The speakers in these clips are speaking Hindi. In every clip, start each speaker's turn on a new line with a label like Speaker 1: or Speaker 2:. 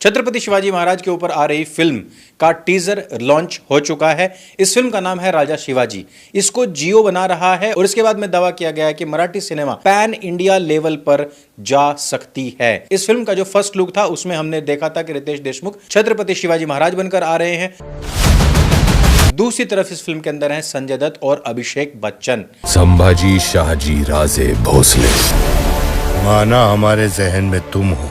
Speaker 1: छत्रपति शिवाजी महाराज के ऊपर आ रही फिल्म का टीजर लॉन्च हो चुका है। इस फिल्म का नाम है राजा शिवाजी। इसको जियो बना रहा है और इसके बाद में दावा किया गया है कि Marathi cinema pan India level पर जा सकती है। इस फिल्म का जो फर्स्ट लुक था उसमें हमने देखा था कि रितेश देशमुख छत्रपति शिवाजी महाराज बनकर आ रहे हैं। दूसरी तरफ इस फिल्म के अंदर हैं संजय दत्त और अभिषेक बच्चन।
Speaker 2: संभाजी शाहजी राजे भोसले।
Speaker 3: माना हमारे जहन में तुम हो,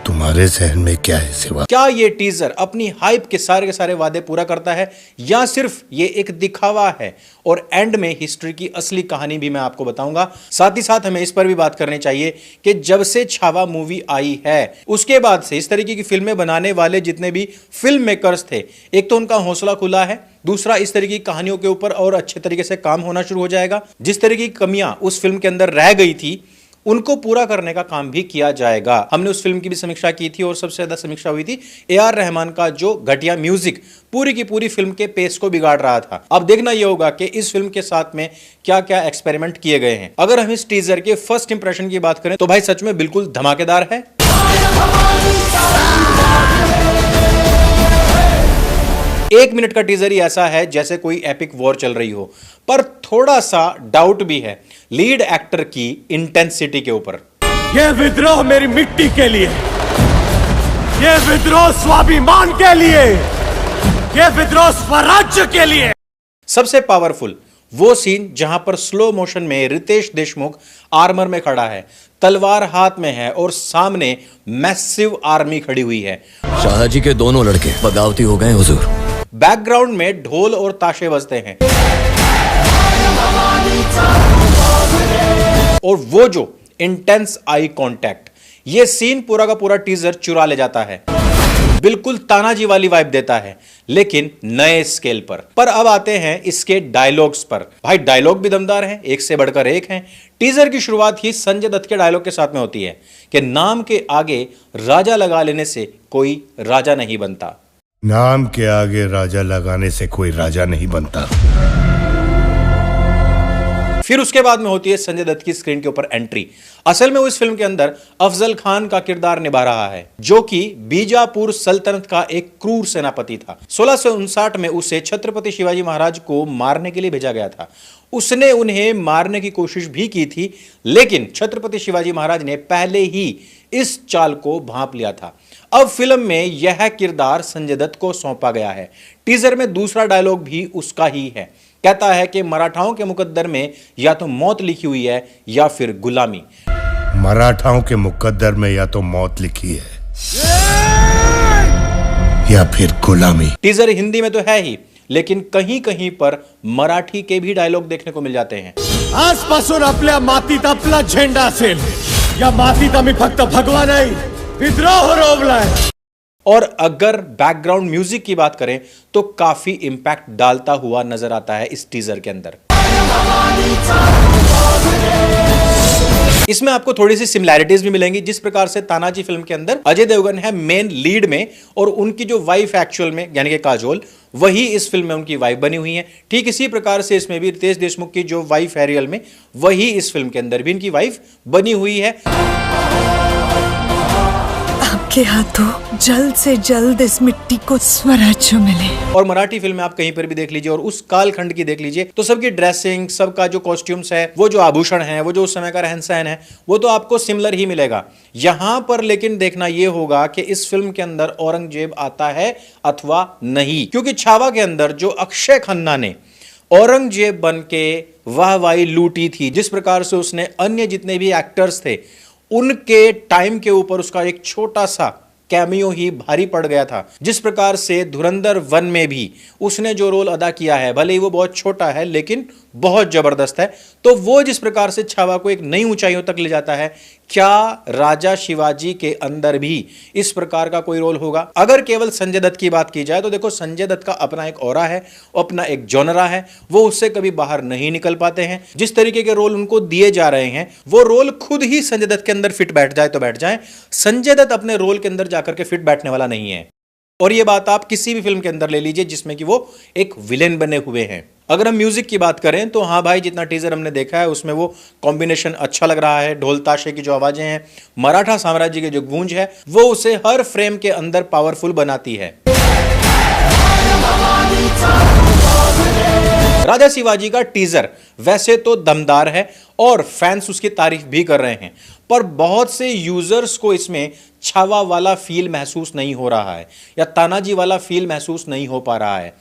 Speaker 3: तुम्हारे जहन में क्या है सिवा?
Speaker 1: क्या ये टीजर अपनी हाइप के सारे वादे पूरा करता है या सिर्फ ये एक दिखावा है? और एंड में हिस्ट्री की असली कहानी भी मैं आपको बताऊंगा। साथ ही साथ हमें इस पर भी बात करनी चाहिए कि जब से छावा मूवी आई है उसके बाद से इस तरीके की फिल्में बनाने वाले जितने भी फिल्म मेकर्स थे, एक तो उनका हौसला खुला है, दूसरा इस तरीके की कहानियों के ऊपर और अच्छे तरीके से काम होना शुरू हो जाएगा। जिस तरीके की कमियां उस फिल्म के अंदर रह गई थी उनको पूरा करने का काम भी किया जाएगा। हमने उस फिल्म की भी समीक्षा की थी और सबसे ज्यादा समीक्षा हुई थी ए.आर. रहमान का जो घटिया म्यूजिक पूरी की पूरी फिल्म के पेस को बिगाड़ रहा था। अब देखना यह होगा कि इस फिल्म के साथ में क्या क्या एक्सपेरिमेंट किए गए हैं। अगर हम इस टीजर के फर्स्ट इंप्रेशन की बात करें तो भाई सच में बिल्कुल धमाकेदार है। 1 मिनट का टीजर ही ऐसा है जैसे कोई एपिक वॉर चल रही हो, पर थोड़ा सा डाउट भी है लीड एक्टर की इंटेंसिटी के ऊपर।
Speaker 3: ये विद्रोह मेरी मिट्टी के लिए, ये विद्रोह स्वाभिमान के लिए, ये विद्रोह स्वराज्य के लिए।
Speaker 1: सबसे पावरफुल वो सीन जहां पर स्लो मोशन में रितेश देशमुख आर्मर में खड़ा है, तलवार हाथ में है और सामने मैसिव आर्मी खड़ी हुई है।
Speaker 2: शाहजी के दोनों लड़के बगावती हो गए हुजूर।
Speaker 1: बैकग्राउंड में ढोल और ताशे बजते हैं और वो जो इंटेंस आई कांटेक्ट, ये सीन पूरा का पूरा टीजर चुरा ले जाता है। बिल्कुल तानाजी वाली वाइब देता है लेकिन नए स्केल पर अब आते हैं इसके डायलॉग्स पर। भाई डायलॉग भी दमदार हैं, एक से बढ़कर एक हैं। टीजर की शुरुआत ही संजय दत्त के डायलॉग के साथ में होती है कि नाम के आगे राजा लगा लेने से कोई राजा नहीं बनता।
Speaker 3: नाम के आगे राजा लगाने से कोई राजा नहीं बनता।
Speaker 1: फिर उसके बाद में होती है संजय दत्त की स्क्रीन के ऊपर एंट्री। असल में वो इस फिल्म के अंदर अफजल खान का किरदार निभा रहा है जो कि बीजापुर सल्तनत का एक क्रूर सेनापति था। 1659 में उसे छत्रपति शिवाजी महाराज को मारने के लिए भेजा गया था। उसने उन्हें मारने की कोशिश भी की थी लेकिन छत्रपति शिवाजी महाराज ने पहले ही इस चाल को भांप लिया था। अब फिल्म में यह किरदार संजय दत्त को सौंपा गया है। टीजर में दूसरा डायलॉग भी उसका ही है। कहता है कि मराठाओं के मुकद्दर में या तो मौत लिखी हुई है या फिर गुलामी।
Speaker 3: मराठाओं के मुकद्दर में या तो मौत लिखी है या फिर गुलामी।
Speaker 1: टीजर हिंदी में तो है ही लेकिन कहीं कहीं पर मराठी के भी डायलॉग देखने को मिल जाते हैं।
Speaker 3: आजपासून आपल्या मातीत आपला झेंडा असेल, या मातीत आम्ही फक्त भगवा नाही विद्रोह रोवलाय।
Speaker 1: और अगर बैकग्राउंड म्यूजिक की बात करें तो काफी इंपैक्ट डालता हुआ नजर आता है इस टीजर के अंदर। इसमें आपको थोड़ी सी सिमिलैरिटीज भी मिलेंगी। जिस प्रकार से तानाजी फिल्म के अंदर अजय देवगन है मेन लीड में और उनकी जो वाइफ एक्चुअल में यानी कि काजोल, वही इस फिल्म में उनकी वाइफ बनी हुई है। ठीक इसी प्रकार से इसमें भी रितेश देशमुख की जो वाइफ है रियल में, वही इस फिल्म के अंदर भी इनकी वाइफ बनी हुई है।
Speaker 4: आपके हाथों जल्द से जल्द इस मिट्टी को स्वराज्य मिले।
Speaker 1: और मराठी फिल्म में आप कहीं पर भी देख लीजिए और उस कालखंड की देख लीजिए तो सबकी ड्रेसिंग, सबका जो कॉस्ट्यूम्स है, वो जो आभूषण है, वो जो उस समय का रहन सहन है, वो तो आपको सिमिलर ही मिलेगा। यहां पर लेकिन देखना यह होगा कि इस फिल्म के अंदर औरंगजेब आता है अथवा नहीं, क्योंकि छावा के अंदर जो अक्षय खन्ना ने औरंगजेब बन के वाहवाही लूटी थी, जिस प्रकार से उसने अन्य जितने भी एक्टर्स थे उनके टाइम के ऊपर उसका एक छोटा सा कैमियो ही भारी पड़ गया था। जिस प्रकार से धुरंधर 1 में भी उसने जो रोल अदा किया है, भले ही वो बहुत छोटा है लेकिन बहुत जबरदस्त है, तो वो जिस प्रकार से छावा को एक नई ऊंचाइयों तक ले जाता है, क्या राजा शिवाजी के अंदर भी इस प्रकार का कोई रोल होगा? अगर केवल संजय दत्त की बात की जाए तो देखो संजय दत्त का अपना एक ऑरा है, अपना एक जॉनरा है, वो उससे कभी बाहर नहीं निकल पाते हैं। जिस तरीके के रोल उनको दिए जा रहे हैं वो रोल खुद ही संजय दत्त के अंदर फिट बैठ जाए तो बैठ जाए। संजय दत्त अपने रोल के अंदर जाकर के फिट बैठने वाला नहीं है। और ये बात आप किसी भी फिल्म के अंदर ले लीजिए जिसमें कि वो एक विलेन बने हुए हैं। अगर हम म्यूजिक की बात करें तो हाँ भाई, जितना टीजर हमने देखा है उसमें वो कॉम्बिनेशन अच्छा लग रहा है। ढोल ताशे की जो आवाजें हैं, मराठा साम्राज्य की जो गूंज है, वो उसे हर फ्रेम के अंदर पावरफुल बनाती है। राजा शिवाजी का टीजर वैसे तो दमदार है और फैंस उसकी तारीफ भी कर रहे हैं, पर बहुत से यूजर्स को इसमें छावा वाला फील महसूस नहीं हो रहा है या तानाजी वाला फील महसूस नहीं हो पा रहा है।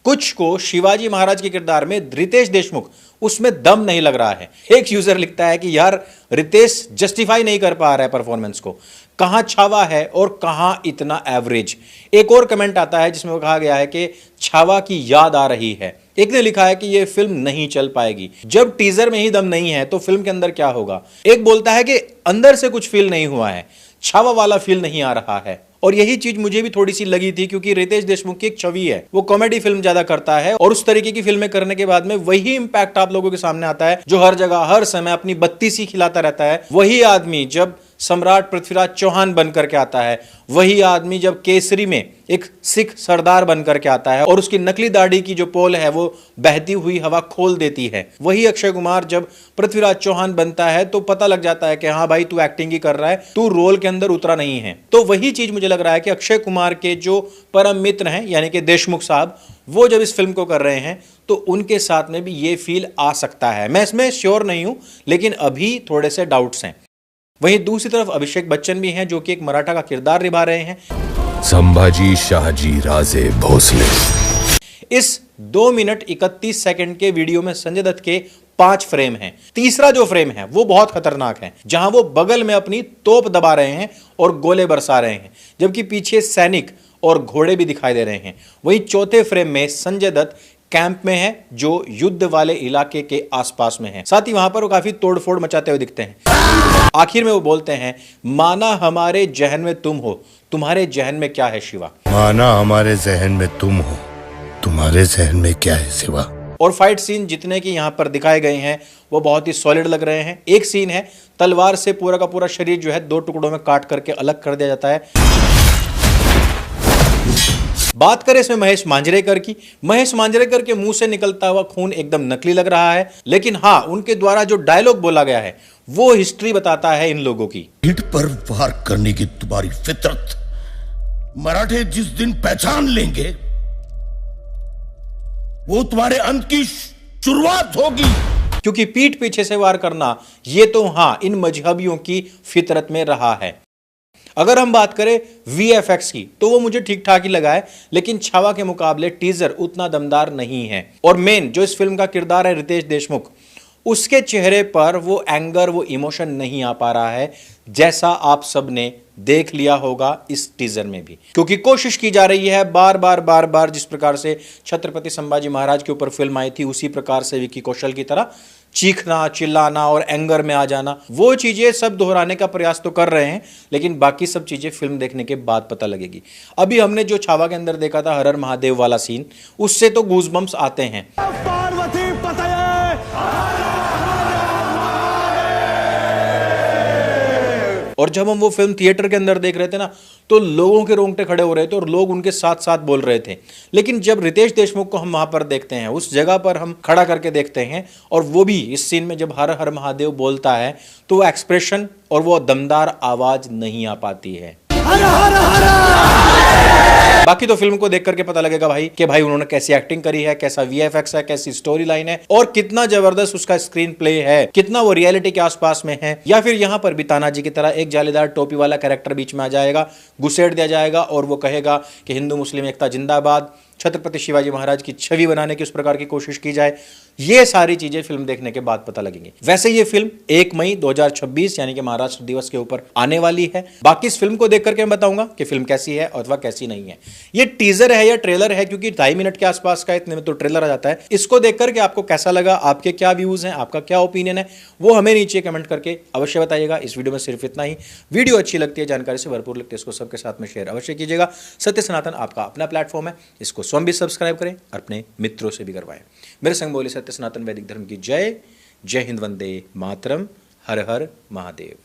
Speaker 1: कुछ को शिवाजी महाराज के किरदार में रितेश देशमुख, उसमें दम नहीं लग रहा है। एक यूजर लिखता है कि यार रितेश जस्टिफाई नहीं कर पा रहा है परफॉर्मेंस को, कहां छावा है और कहां इतना एवरेज। एक और कमेंट आता है जिसमें कहा गया है कि छावा की याद आ रही है। एक ने लिखा है कि यह फिल्म नहीं चल पाएगी। जब टीजर में ही दम नहीं है तो फिल्म के अंदर क्या होगा। एक बोलता है कि अंदर से कुछ फील नहीं हुआ है, छावा वाला फील नहीं आ रहा है। और यही चीज मुझे भी थोड़ी सी लगी थी, क्योंकि रितेश देशमुख की एक छवि है, वो कॉमेडी फिल्म ज्यादा करता है और उस तरीके की फिल्में करने के बाद में वही इंपैक्ट आप लोगों के सामने आता है जो हर जगह हर समय अपनी बत्ती सी खिलाता रहता है। वही आदमी जब सम्राट पृथ्वीराज चौहान बनकर के आता है, वही आदमी जब केसरी में एक सिख सरदार बनकर के आता है और उसकी नकली दाढ़ी की जो पोल है वो बहती हुई हवा खोल देती है, वही अक्षय कुमार जब पृथ्वीराज चौहान बनता है तो पता लग जाता है कि हाँ भाई तू एक्टिंग ही कर रहा है, तू रोल के अंदर उतरा नहीं है। तो वही चीज मुझे लग रहा है कि अक्षय कुमार के जो परम मित्र हैं यानी कि देशमुख साहब, वो जब इस फिल्म को कर रहे हैं तो उनके साथ में भी ये फील आ सकता है। मैं इसमें श्योर नहीं हूं, लेकिन अभी थोड़े से डाउट्स हैं। वहीं दूसरी तरफ अभिषेक बच्चन भी हैं जो कि एक मराठा का किरदार निभा रहे हैं।
Speaker 2: संभाजी शाहजी राजे भोसले।
Speaker 1: इस 2 मिनट 31 सेकंड के वीडियो में संजय दत्त के 5 फ्रेम हैं। तीसरा जो फ्रेम है वो बहुत खतरनाक है, जहां वो बगल में अपनी तोप दबा रहे हैं और गोले बरसा रहे हैं, जबकि पीछे सैनिक और घोड़े भी दिखाई दे रहे हैं। वहीं चौथे फ्रेम में संजय दत्त कैंप में है जो युद्ध वाले इलाके के आसपास में है। साथ ही वहां पर वो काफी तोड़फोड़ मचाते हुए दिखते हैं। आखिर में वो बोलते हैं, माना हमारे जहन में तुम हो, तुम्हारे जहन में क्या है शिवा।
Speaker 5: माना हमारे जहन में तुम हो, तुम्हारे जहन में क्या है शिवा।
Speaker 1: और फाइट सीन जितने की यहां पर दिखाए गए हैं वो बहुत ही सॉलिड लग रहे हैं। एक सीन है तलवार से पूरा का पूरा शरीर जो है 2 टुकड़ों में काट करके अलग कर दिया जाता है। बात करें इसमें महेश मांजरेकर की, महेश मांजरेकर के मुंह से निकलता हुआ खून एकदम नकली लग रहा है, लेकिन हाँ उनके द्वारा जो डायलॉग बोला गया है वो हिस्ट्री बताता है इन लोगों की।
Speaker 5: हिट पर वार करने की तुम्हारी फितरत मराठे जिस दिन पहचान लेंगे वो तुम्हारे अंत की शुरुआत होगी।
Speaker 1: क्योंकि पीठ पीछे से वार करना ये तो हाँ इन मजहबियों की फितरत में रहा है। अगर हम बात करें VFX की तो वो मुझे ठीक ठाक ही लगा है, लेकिन छावा के मुकाबले टीजर उतना दमदार नहीं है। और मेन जो इस फिल्म का किरदार है रितेश देशमुख, उसके चेहरे पर वो एंगर, वो इमोशन नहीं आ पा रहा है, जैसा आप सब ने देख लिया होगा इस टीजर में भी। क्योंकि कोशिश की जा रही है बार बार जिस प्रकार से छत्रपति संभाजी महाराज के ऊपर फिल्म आई थी उसी प्रकार से विकी कौशल की तरह चीखना, चिल्लाना और एंगर में आ जाना, वो चीजें सब दोहराने का प्रयास तो कर रहे हैं, लेकिन बाकी सब चीजें फिल्म देखने के बाद पता लगेगी। अभी हमने जो छावा के अंदर देखा था हर हर महादेव वाला सीन, उससे तो गूज़बम्प्स आते हैं।
Speaker 3: पार्वती पतये।
Speaker 1: और जब हम वो फिल्म थिएटर के अंदर देख रहे थे ना तो लोगों के रोंगटे खड़े हो रहे थे और लोग उनके साथ साथ बोल रहे थे। लेकिन जब रितेश देशमुख को हम वहां पर देखते हैं, उस जगह पर हम खड़ा करके देखते हैं, और वो भी इस सीन में जब हर हर महादेव बोलता है तो वो एक्सप्रेशन और वो दमदार आवाज नहीं आ पाती है।
Speaker 3: हर हर हर।
Speaker 1: बाकी तो फिल्म को देख करके पता लगेगा भाई कि भाई उन्होंने कैसी एक्टिंग करी है, कैसा VFX है, कैसी स्टोरी लाइन है और कितना जबरदस्त उसका स्क्रीन प्ले है, कितना वो रियलिटी के आसपास में है, या फिर यहां पर भी तानाजी की तरह एक जालीदार टोपी वाला कैरेक्टर बीच में आ जाएगा, घुसेड़ दिया जाएगा और वो कहेगा कि हिंदू मुस्लिम एकता जिंदाबाद, छत्रपति शिवाजी महाराज की छवि बनाने की उस प्रकार की कोशिश की जाए। ये सारी चीजें फिल्म देखने के बाद पता लगेंगी। वैसे ये फिल्म 1 मई 2026 यानी कि महाराष्ट्र दिवस के ऊपर आने वाली है। बाकी इस फिल्म को देख करके मैं बताऊंगा कि फिल्म कैसी है अथवा कैसी नहीं है। ये टीजर है या ट्रेलर है, क्योंकि 2.5 मिनट के आसपास का, इतने में तो ट्रेलर आ जाता है। इसको देख करके आपको कैसा लगा, आपके क्या व्यूज हैं, आपका क्या ओपिनियन है, वो हमें नीचे कमेंट करके अवश्य बताइएगा। इस वीडियो में सिर्फ इतना ही। वीडियो अच्छी लगती है, जानकारी से भरपूर लगती है, इसको सबके साथ में शेयर अवश्य कीजिएगा। सत्य सनातन आपका अपना प्लेटफॉर्म है, इसको स्वयं भी सब्सक्राइब करें, अपने मित्रों से भी करवाएं। मेरे संग बोले सत्य सनातन वैदिक धर्म की जय। जय हिंद, वंदे मातरम, हर हर महादेव।